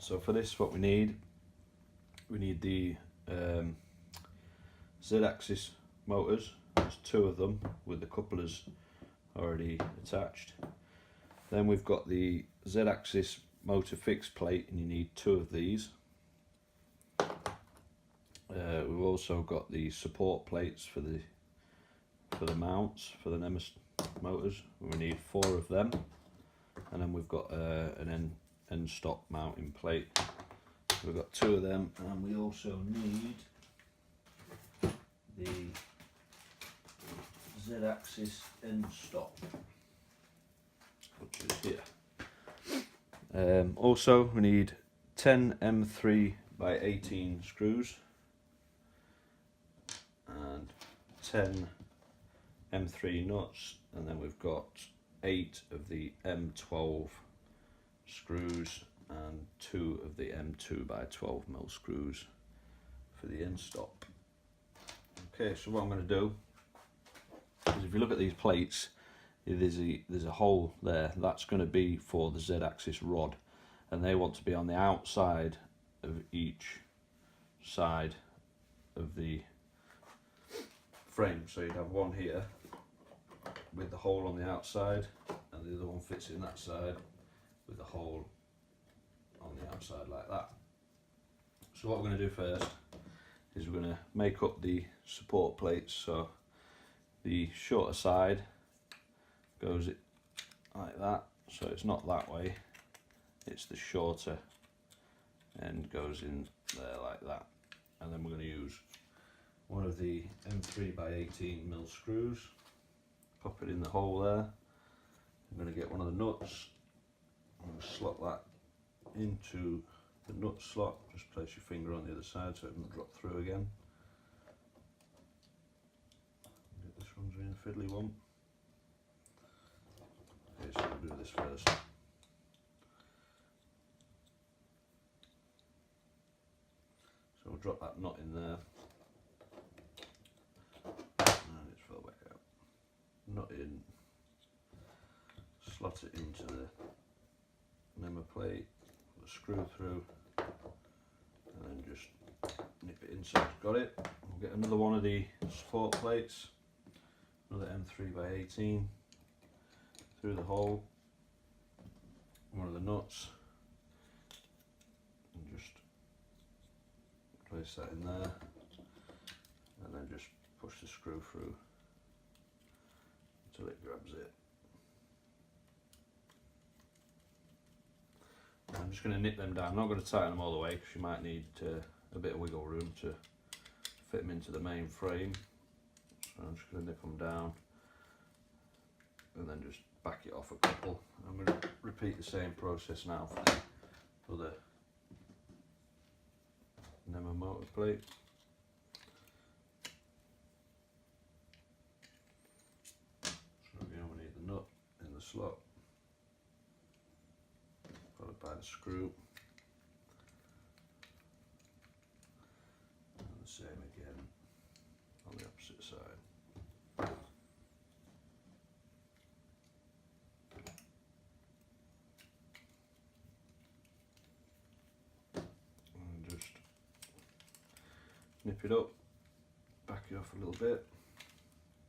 So for this, what we need the Z-axis motors. There's 2 of them with the couplers already attached. Then we've got the Z-axis motor fixed plate, and you need 2 of these. We've also got the support plates for the mounts for the Nemesis motors. We need 4 of them, and then we've got an end stop mounting plate. So we've got 2 of them, and we also need the Z-axis end stop, which is here. Also, we need 10 M3 by 18 screws and 10 M3 nuts, and then we've got 8 of the M12 screws and 2 of the M2 by 12mm screws for the end stop. Okay, so what I'm going to do is, if you look at these plates, there's a hole there. That's going to be for the Z-axis rod, and they want to be on the outside of each side of the frame. So you'd have one here with the hole on the outside, and the other one fits in that side with the hole on the outside like that. So what we're going to do first is we're going to make up the support plates. So the shorter side goes like that, so it's not that way, it's the shorter end goes in there like that. And then we're going to use one of the M3 by 18mm screws, pop it in the hole there. I'm going to get one of the nuts, I'm going to slot that into the nut slot. Just place your finger on the other side so it doesn't drop through again. Get this one's in a fiddly one. Okay, so we'll do this first. So we'll drop that nut in there, and it's fell back out. Nut in, slot it into the Nema plate, put a screw through, and then just nip it in so it's got it. We'll get another one of the support plates, another M3 by 18, through the hole, one of the nuts, and just place that in there, and then just push the screw through until it grabs it. I'm just going to nip them down. I'm not going to tighten them all the way because you might need a bit of wiggle room to fit them into the main frame. So I'm just going to nip them down and then just back it off a couple. I'm going to repeat the same process now for the Nema motor plate. So again, we need the nut in the slot, followed by the screw, and the same again on the opposite side. And just nip it up, back it off a little bit,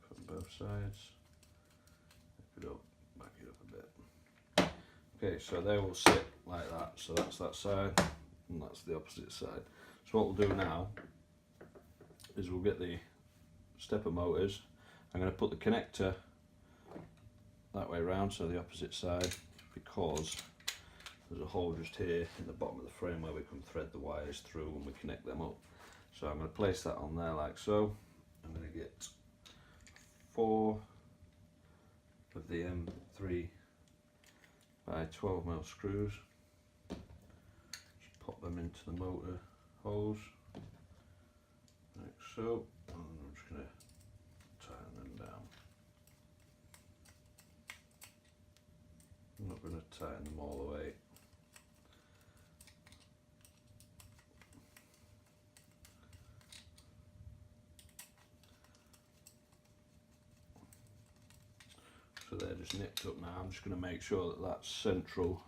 put on both sides, nip it up, back it up a bit. Okay, so they will sit like that. So that's that side, and that's the opposite side. So what we'll do now is we'll get the stepper motors. I'm going to put the connector that way around, so the opposite side, because there's a hole just here in the bottom of the frame where we can thread the wires through when we connect them up. So I'm going to place that on there like so. I'm going to get 4 of the M3 by 12mm screws, just pop them into the motor holes like so, and I'm just going to tighten them down. I'm not going to tighten them all the way. So they're just nipped up now. I'm just going to make sure that that's central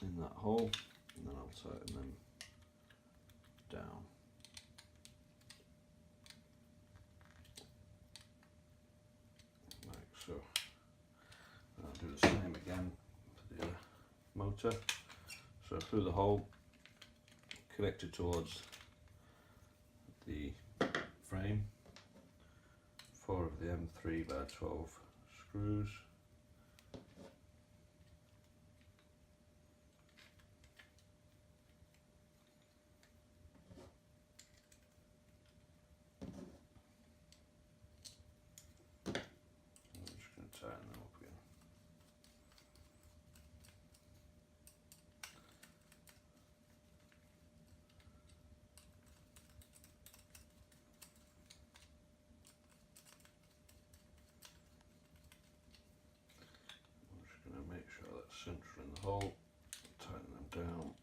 in that hole, and then I'll tighten them down. Like so. And I'll do the same again for the motor. So through the hole, connected towards the frame, 4 of the M3/12 screws. I'm just going to tighten them up again. Make sure that's central in the hole, tighten them down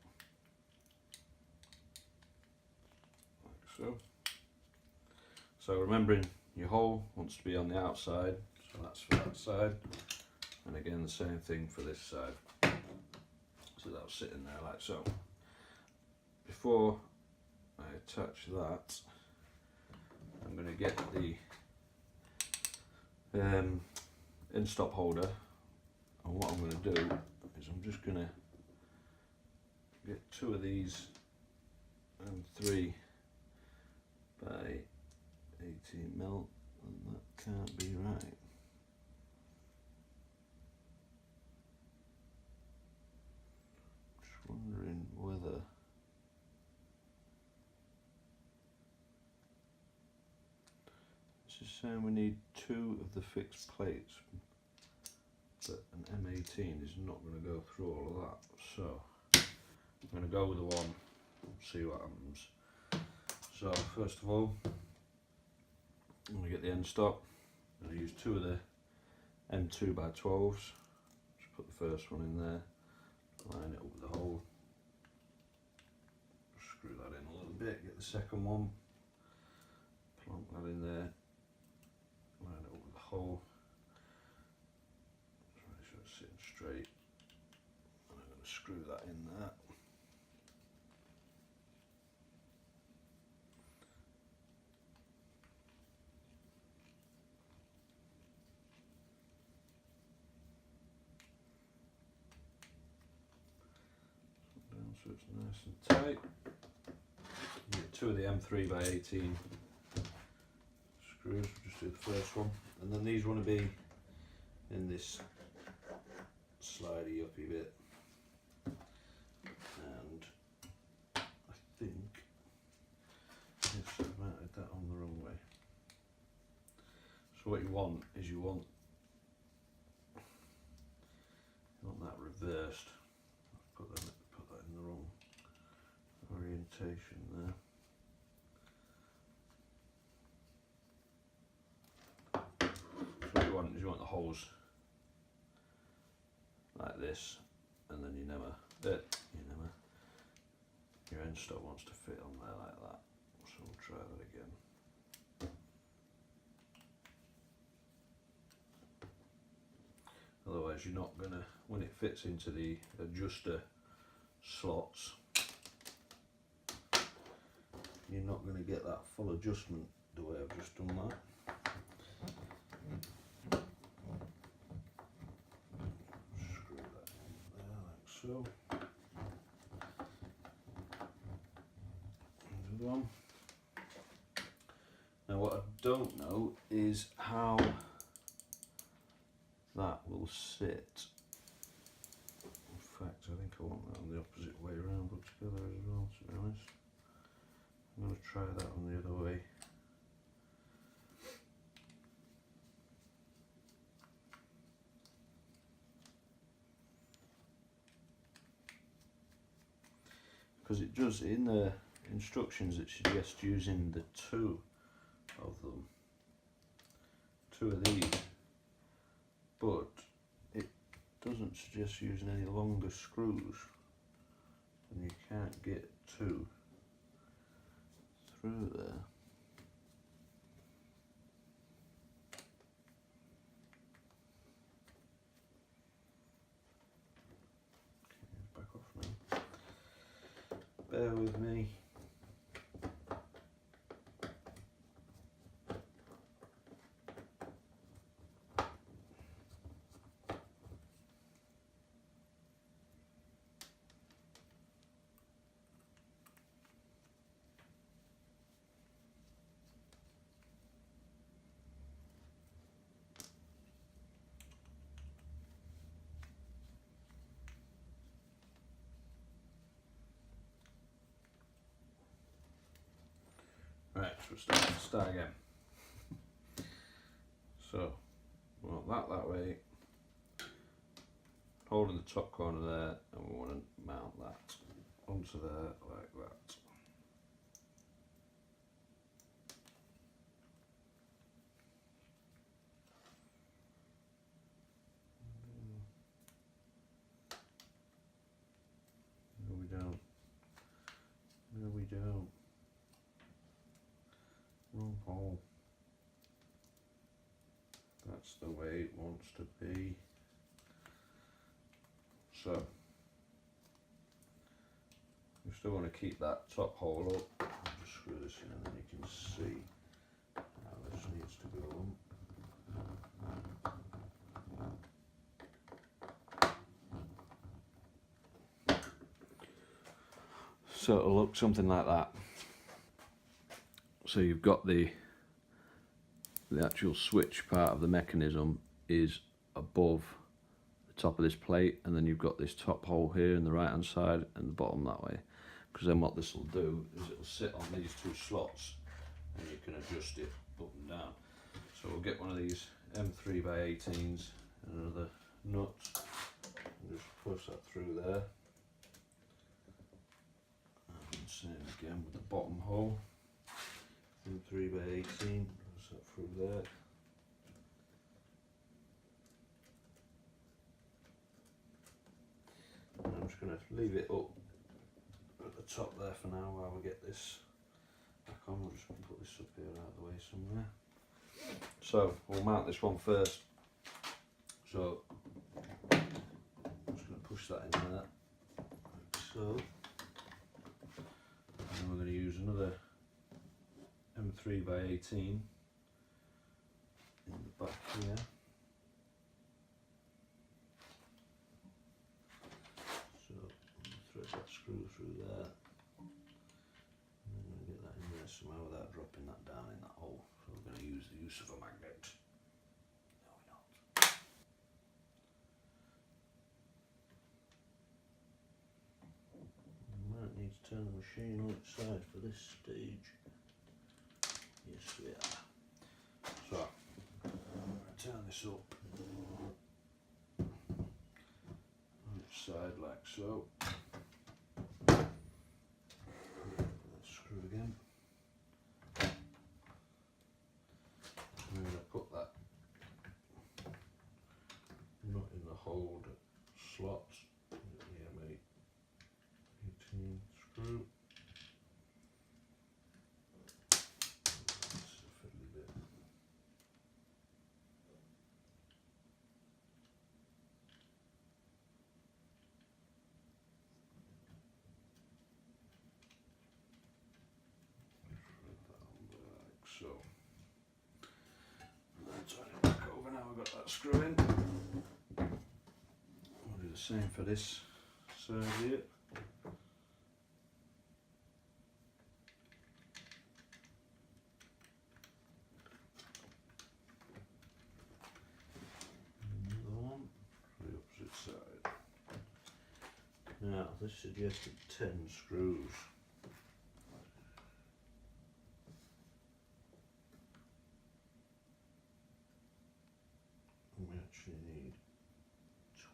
like so. So remembering your hole wants to be on the outside, so that's for that side, and again the same thing for this side. So that'll sit in there like so. Before I attach that, I'm going to get the in-stop holder. And what I'm going to do is I'm just going to get 2 of these and 3 by 18mm, and that can't be right. Just wondering whether this is saying we need 2 of the fixed plates. But an M18 is not going to go through all of that, so I'm going to go with the one, see what happens. So first of all, I'm going to get the end stop. I'm going to use 2 of the M2/12s. Just put the first one in there, line it up with the hole, screw that in a little bit, get the second one, plonk that in there, line it up with the hole. Sitting straight, and I'm going to screw that in there. Down so it's nice and tight. You get 2 of the M3/18 screws. We'll just do the first one, and then these want to be in this slidey uppy bit, and I think yes, I've mounted that on the wrong way. So what you want is you want that reversed. Put that in the wrong orientation there. So what you want is you want the holes like this, and then your end stop wants to fit on there like that. So we'll try that again. Otherwise you're not gonna, when it fits into the adjuster slots, you're not gonna get that full adjustment the way I've just done that. So, one. Now what I don't know is how that will sit. In fact, I think I want that on the opposite way around altogether as well, to be honest. I'm going to try that on the other way. Because it does, in the instructions it suggests using the 2 of them, 2 of these, but it doesn't suggest using any longer screws, and you can't get 2 through there. Okay, back off bear with me. Right, so we'll start again. So, we want that way, holding the top corner there, and we want to mount that onto there like that. No, we don't. No, we don't. Wrong hole. That's the way it wants to be. So, we still want to keep that top hole up. I'll just screw this in and then you can see how this needs to go on. So it'll look something like that. So you've got the actual switch part of the mechanism is above the top of this plate, and then you've got this top hole here in the right hand side and the bottom that way, because then what this will do is it'll sit on these two slots and you can adjust it up and down. So we'll get one of these M3x18s and another nut and just push that through there, and same again with the bottom hole, M3x18, push that through there. And I'm just going to leave it up at the top there for now while we get this back on. We're just going to put this up here out of the way somewhere. So we'll mount this one first. So I'm just going to push that in there, like so. And then we're going to use another M3x18 in the back here. Thread that screw through there, and then we're going to get that in there somehow without dropping that down in that hole. So we're going to use the use of a magnet. No, we're not. We might need to turn the machine on its side for this stage. Yes, we are. So I'm going to turn this up on its side like so. Again. I'm going to put that nut in the hold slot. Yeah, mate. 18 screw. That's a fiddly bit. So, turn it back over now we've got that screw in. We'll do the same for this side here. Another one for the opposite side. Now, this suggested 10 screws. We actually need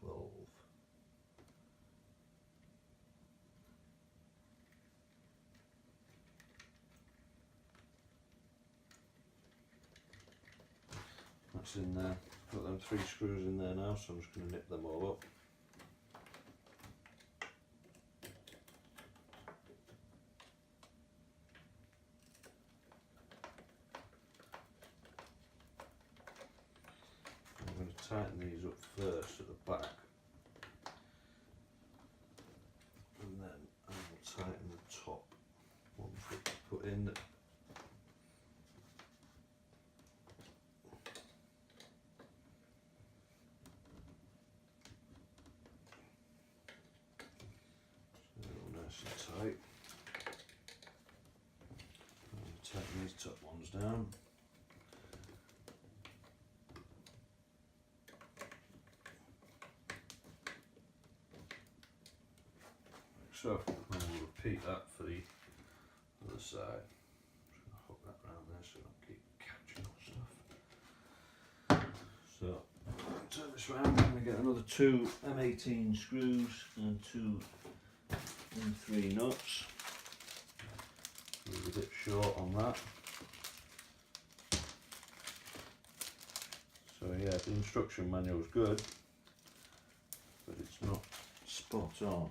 12. That's in there. Got them 3 screws in there now, so I'm just going to nip them all up. I'm going to tighten these up first at the back, and then I will tighten the in the nice and tight. And tighten these top ones down. So, and we'll repeat that for the other side. Just going to hook that around there so I don't keep catching on stuff. So, turn this round, I'm going to get another 2 M18 screws and 2 M3 nuts. He was a bit short on that. So yeah, the instruction manual is good, but it's not spot on.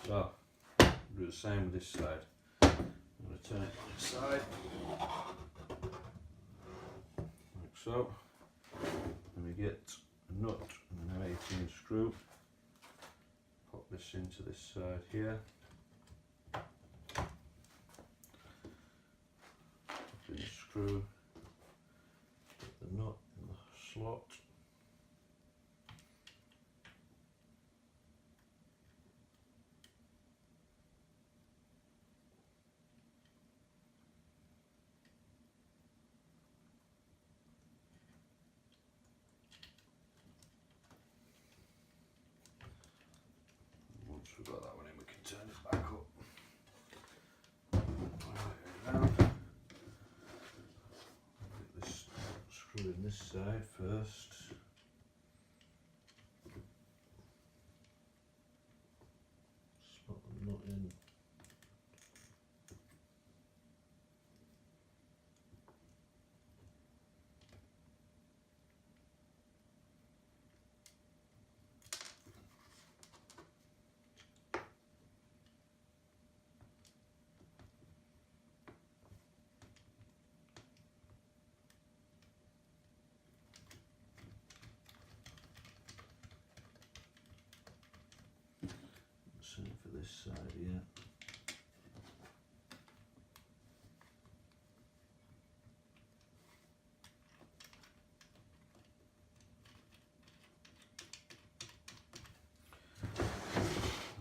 So, do the same with this side. I'm going to turn it on its side, like so. And we get a nut and an M18 screw. Pop this into this side here. Put in the screw. Put the nut in the slot. Once we've got that one in, we can turn it back up. Get this screw in this side first. Slot the nut in. Same for this side here.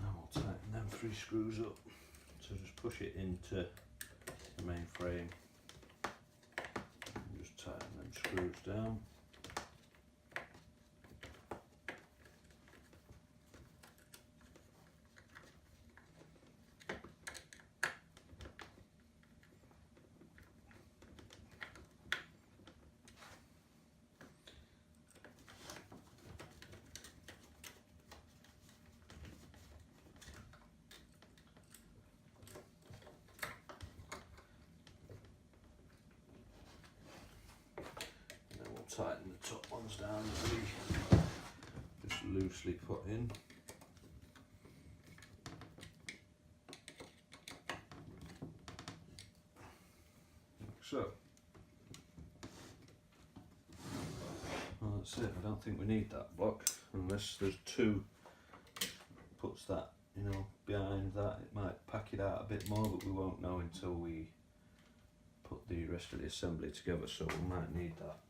Now we'll tighten them 3 screws up. So just push it into the main frame. And just tighten them screws down. Tighten the top ones down that we just loosely put in. Like so. Well, that's it. I don't think we need that block unless there's 2 puts that, you know, behind that. It might pack it out a bit more, but we won't know until we put the rest of the assembly together, so we might need that.